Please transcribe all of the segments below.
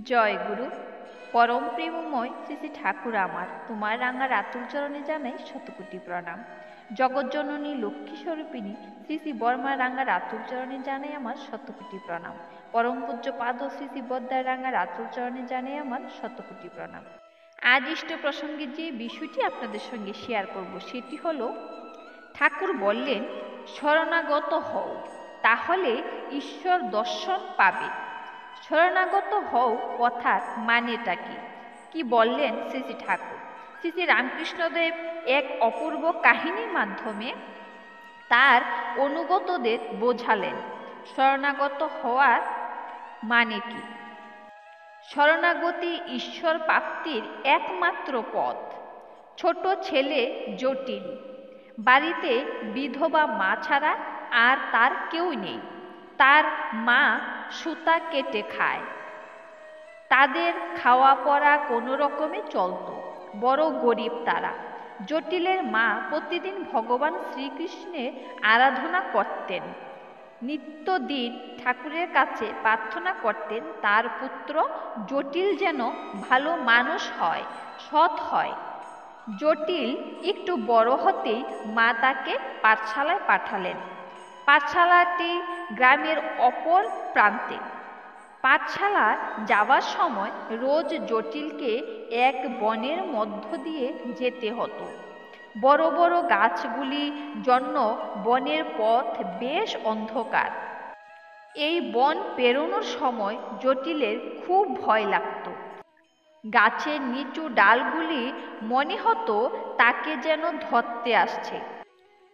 জয় গুরু। পরম প্রেমময় শ্রী শ্রী ঠাকুর আমার, তোমার রাঙার আতুল চরণে জানাই শতকোটি প্রণাম। জগৎজননী লক্ষ্মী স্বরূপিণী শ্রী শ্রী বর্মা রাঙার আতুল চরণে জানাই আমার শতকোটি প্রণাম। পরম পূজ্য পাদ শ্রী শ্রী বদ্দার রাঙার আতুল চরণে জানাই আমার শতকোটি প্রণাম। আজ ইষ্ট প্রসঙ্গে যে বিষয়টি আপনাদের সঙ্গে শেয়ার করব সেটি হলো, ঠাকুর বললেন শরণাগত হও, তাহলে ঈশ্বর দর্শন পাবে। শরণাগত হও কথার মানেটা কি? কি বললেন শ্রী শ্রী ঠাকুর? শ্রী শ্রী রামকৃষ্ণদেব এক অপূর্ব কাহিনীর মাধ্যমে তার অনুগতদের বোঝালেন শরণাগত হওয়ার মানে কি। শরণাগতি ঈশ্বর প্রাপ্তির একমাত্র পথ। ছোট ছেলে জটিল, বাড়িতে বিধবা মা ছাড়া আর তার কেউ নেই। তার মা সুতা কেটে খায়, তাদের খাওয়া পড়া কোনো রকমে চলত। বড় গরিব তারা। জটিলের মা প্রতিদিন ভগবান শ্রীকৃষ্ণের আরাধনা করতেন। নিত্যদিন ঠাকুরের কাছে প্রার্থনা করতেন তার পুত্র জটিল যেন ভালো মানুষ হয়, সৎ হয়। জটিল একটু বড় হতেই মা তাকে পাঠশালায় পাঠালেন। পাঠশালাটি গ্রামের অপর প্রান্তে। পাঠশালা যাওয়ার সময় রোজ জটিলকে এক বনের মধ্য দিয়ে যেতে হতো। বড় বড় গাছগুলি জন্য বনের পথ বেশ অন্ধকার। এই বন পেরোনোর সময় জটিলের খুব ভয় লাগত। গাছের নিচু ডালগুলি মনে হতো তাকে যেন ধরতে আসছে,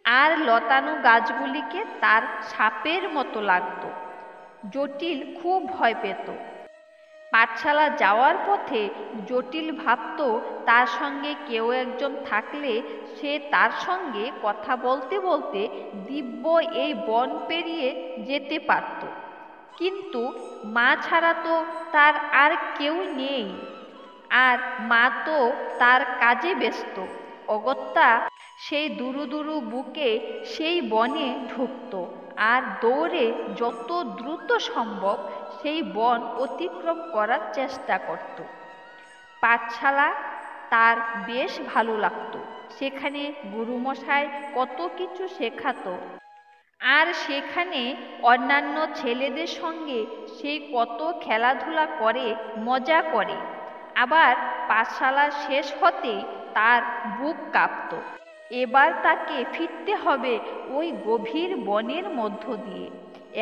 আর লতানো গাছগুলিকে তার সাপের মতো লাগত। জটিল খুব ভয় পেত। পাঠশালা যাওয়ার পথে জটিল ভাবত তার সঙ্গে কেউ একজন থাকলে সে তার সঙ্গে কথা বলতে বলতে দিব্য এই বন পেরিয়ে যেতে পারত। কিন্তু মা ছাড়া তো তার আর কেউ নেই, আর মা তো তার কাজে ব্যস্ত। অগত্যা সেই দুরু দুরু বুকে সেই বনে ঢুকত আর দৌড়ে যত দ্রুত সম্ভব সেই বন অতিক্রম করার চেষ্টা করত। পাঠশালা তার বেশ ভালো লাগত। সেখানে গুরুমশাই কত কিছু শেখাতো, আর সেখানে অন্যান্য ছেলেদের সঙ্গে সেই কত খেলাধুলা করে, মজা করে। আবার পাঠশালা শেষ হতেই তার বুক কাঁপত। এবার তাকে ফিরতে হবে ওই গভীর বনের মধ্য দিয়ে।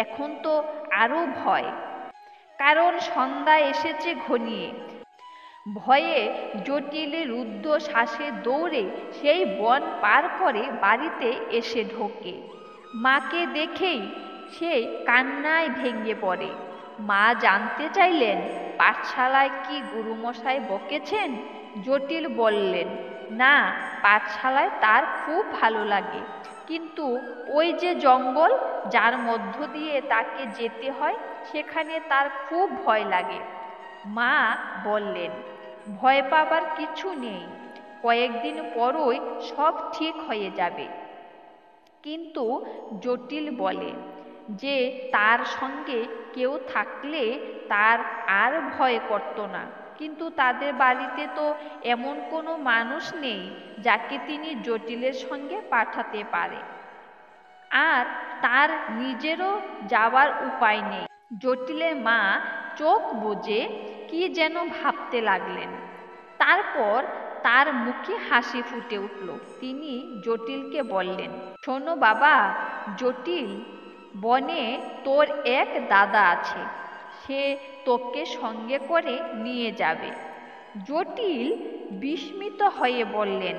এখন তো আরও ভয়, কারণ সন্ধ্যা এসেছে ঘনিয়ে। ভয়ে জটিল রুদ্ধ শ্বাসে দৌড়ে সেই বন পার করে বাড়িতে এসে ঢোকে। মাকে দেখেই সে কান্নায় ভেঙে পড়ে। মা জানতে চাইলেন পাঠশালায় কি গুরুমশাই বকেছেন? জটিল বললেন, না, পাঠশালায় তার খুব ভালো লাগে, কিন্তু ওই যে জঙ্গল যার মধ্য দিয়ে তাকে যেতে হয় সেখানে তার খুব ভয় লাগে। মা বললেন, ভয় পাবার কিছু নেই, কয়েকদিন পরই সব ঠিক হয়ে যাবে। কিন্তু জটিল বলে যে তার সঙ্গে কেউ থাকলে তার আর ভয় করত না। কিন্তু তাদের বাড়িতে তো এমন কোনো মানুষ নেই যাকে তিনি জটিলের সঙ্গে পাঠাতে পারে, আর তার নিজেরও যাওয়ার উপায় নেই। জটিলের মা চোখ বুজে কি যেন ভাবতে লাগলেন। তারপর তার মুখে হাসি ফুটে উঠল। তিনি জটিলকে বললেন, শোনো বাবা জটিল, বনে তোর এক দাদা আছে, সে তোকে সঙ্গে করে নিয়ে যাবে। জটিল বিস্মিত হয়ে বললেন,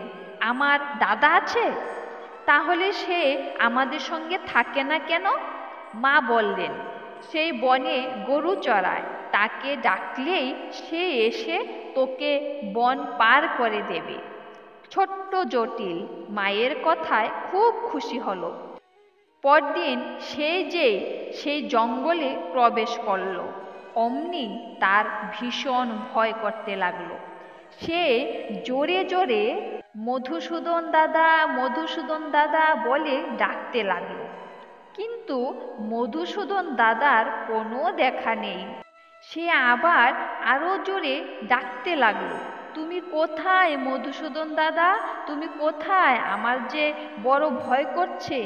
আমার দাদা আছে? তাহলে সে আমাদের সঙ্গে থাকে না কেন? মা বললেন, সেই বনে গরু চড়ায়, তাকে ডাকলেই সে এসে তোকে বন পার করে দেবে। ছোট্ট জটিল মায়ের কথায় খুব খুশি হলো। পরদিন সে যে সেই জঙ্গলে প্রবেশ করল, অমনি তার ভীষণ ভয় করতে লাগলো। সে জোরে জোরে মধুসূদন দাদা, মধুসূদন দাদা বলে ডাকতে লাগলো, কিন্তু মধুসূদন দাদার কোনো দেখা নেই। সে আবার আরো জোরে ডাকতে লাগলো, তুমি কোথায় মধুসূদন দাদা, তুমি কোথায়? আমার যে বড় ভয় করছে,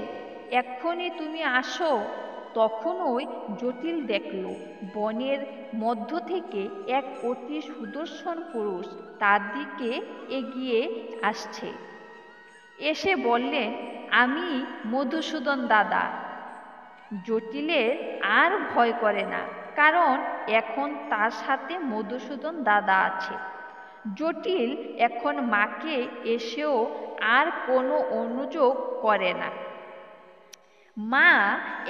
এক্ষুনি তুমি আসো। তখন ওই জটিল দেখল বনের মধ্য থেকে এক অতি সুদর্শন পুরুষ তার দিকে এগিয়ে আসছে। এসে বললেন, আমি মধুসূদন দাদা। জটিলের আর ভয় করে না, কারণ এখন তার সাথে মধুসূদন দাদা আছে। জটিল এখন মাকে এসেও আর কোনো অনুযোগ করে না। মা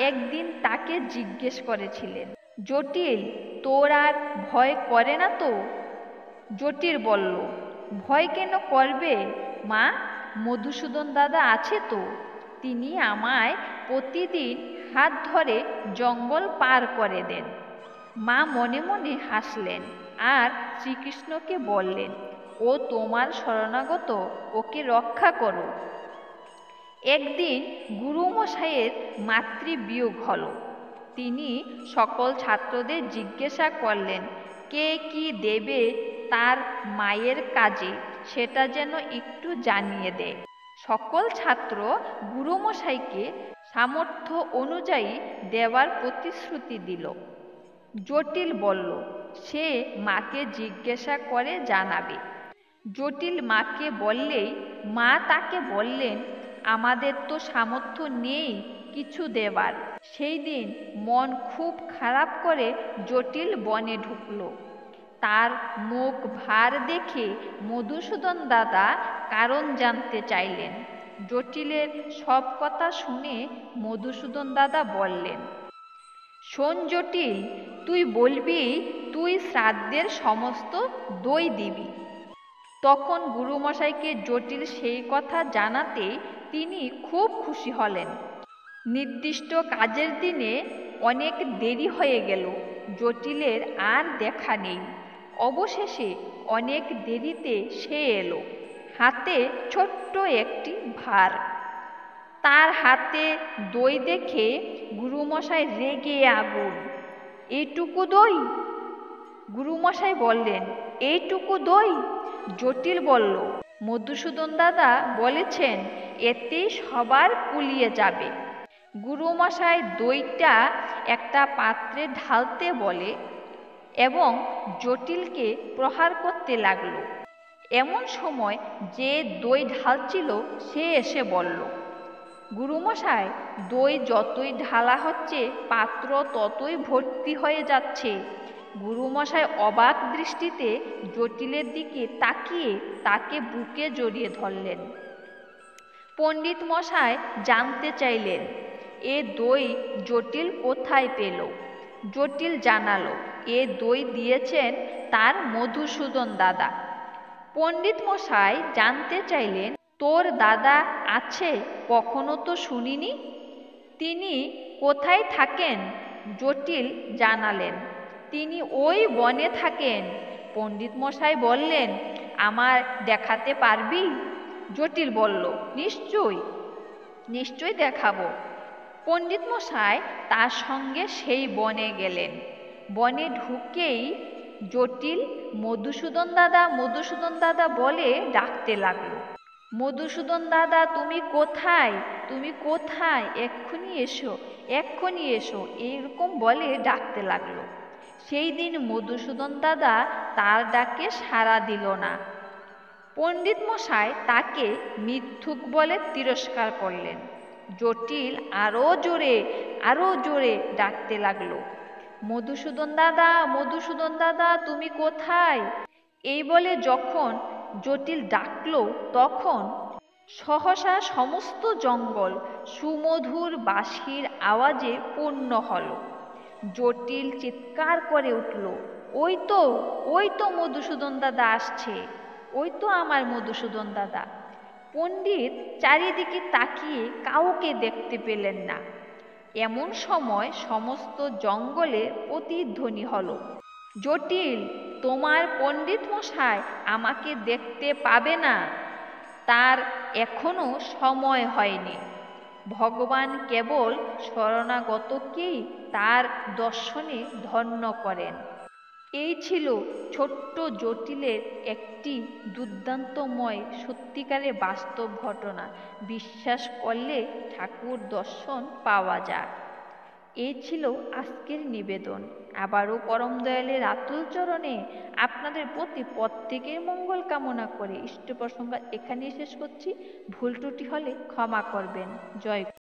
একদিন তাকে জিজ্ঞেস করেছিলেন, জটিল, তোর আর ভয় করে না তো? জটিল বলল, ভয় কেন করবে মা, মধুসূদন দাদা আছে তো। তিনি আমায় প্রতিদিন হাত ধরে জঙ্গল পার করে দেন। মা মনে মনে হাসলেন আর শ্রীকৃষ্ণকে বললেন, ও তোমার শরণাগত, ওকে রক্ষা করো। একদিন গুরুমশাইয়ের মাতৃবিয়োগ হল। তিনি সকল ছাত্রদের জিজ্ঞাসা করলেন, কে কি দেবে তার মায়ের কাজে, সেটা যেন একটু জানিয়ে দেয়। সকল ছাত্র গুরুমশাইকে সামর্থ্য অনুযায়ী দেওয়ার প্রতিশ্রুতি দিল। জটিল বলল, সে মাকে জিজ্ঞাসা করে জানাবে। জটিল মাকে বললেই মা তাকে বললেন, আমাদের তো সামর্থ্য নেই কিছু দেবার। সেই দিন মন খুব খারাপ করে জটিল বনে ঢুকল। তার মুখ ভার দেখে মধুসূদন দাদা কারণ জানতে চাইলেন। জটিলের সব কথা শুনে মধুসূদন দাদা বললেন, শোন জটিল, তুই বলবি তুই শ্রাদ্ধের সমস্ত দই দিবি। তখন গুরুমশাইকে জটিল সেই কথা জানাতে তিনি খুব খুশি হলেন। নির্দিষ্ট কাজের দিনে অনেক দেরি হয়ে গেল, জটিলের আর দেখা নেই। অবশেষে অনেক দেরিতে সে এলো, হাতে ছোট্ট একটি ভার। তার হাতে দই দেখে গুরুমশাই রেগে আগুন। এইটুকু দই? গুরুমশাই বললেন, এইটুকু দই? জটিল বলল, মধুসূদন দাদা বলেছেন এতেই সবার কুলিয়ে যাবে। গুরুমশাই দইটা একটা পাত্রে ঢালতে বলে এবং জটিলকে প্রহার করতে লাগল। এমন সময় যে দই ঢালছিল সে এসে বলল, গুরুমশাই, দই যতই ঢালা হচ্ছে পাত্র ততই ভর্তি হয়ে যাচ্ছে। গুরুমশাই অবাক দৃষ্টিতে জটিলের দিকে তাকিয়ে তাকে বুকে জড়িয়ে ধরলেন। পণ্ডিত মশাই জানতে চাইলেন, এ দই জটিল কোথায় পেল? জটিল জানালো, এ দই দিয়েছেন তার মধুসূদন দাদা। পণ্ডিত মশাই জানতে চাইলেন, তোর দাদা আছে? কখনো তো শুনিনি। তিনি কোথায় থাকেন? জটিল জানালেন, তিনি ওই বনে থাকেন। পণ্ডিত মশাই বললেন, আমার দেখাতে পারবি? জটিল বলল, নিশ্চয়ই, নিশ্চয়ই দেখাবো। পণ্ডিত মশাই তার সঙ্গে সেই বনে গেলেন। বনে ঢুকেই জটিল মধুসূদন দাদা, মধুসূদন দাদা বলে ডাকতে লাগলো। মধুসূদন দাদা, তুমি কোথায়? তুমি কোথায়? এক্ষুনি এসো, এক্ষুনি এসো, এইরকম বলে ডাকতে লাগলো। সেই দিন মধুসূদন দাদা তার ডাকে সাড়া দিল না। পণ্ডিত মশাই তাকে মিথ্যুক বলে তিরস্কার করলেন। জটিল আরো জোরে, আরো জোরে ডাকতে লাগলো, মধুসূদন দাদা, মধুসূদন দাদা, তুমি কোথায়? এই বলে যখন জটিল ডাকল, তখন সহসা সমস্ত জঙ্গল সুমধুর বাঁশির আওয়াজে পূর্ণ হল। জটিল চিৎকার করে উঠল, ওই তো, ওই তো মধুসূদন দাদা আসছে, ওই তো আমার মধুসূদন দাদা। পণ্ডিত চারিদিকে তাকিয়ে কাউকে দেখতে পেলেন না। এমন সময় সমস্ত জঙ্গলে প্রতিধ্বনি হল, জটিল, তোমার পণ্ডিত মশাই আমাকে দেখতে পাবে না, তার এখনো সময় হয়নি। ভগবান কেবল শরণাগতকেই তার দর্শনে ধন্য করেন। এই ছিল ছোট্ট জটিলের একটি দুর্দান্তময় সত্যিকারের বাস্তব ঘটনা। বিশ্বাস করলে ঠাকুর দর্শন পাওয়া যায়। এই ছিল আজকের নিবেদন। আবারও পরম দয়ালের আতুল চরণে আপনাদের প্রতি প্রত্যেকের মঙ্গল কামনা করে ইষ্ট প্রসঙ্গ এখানেই শেষ করছি। ভুল ত্রুটি হলে ক্ষমা করবেন। জয়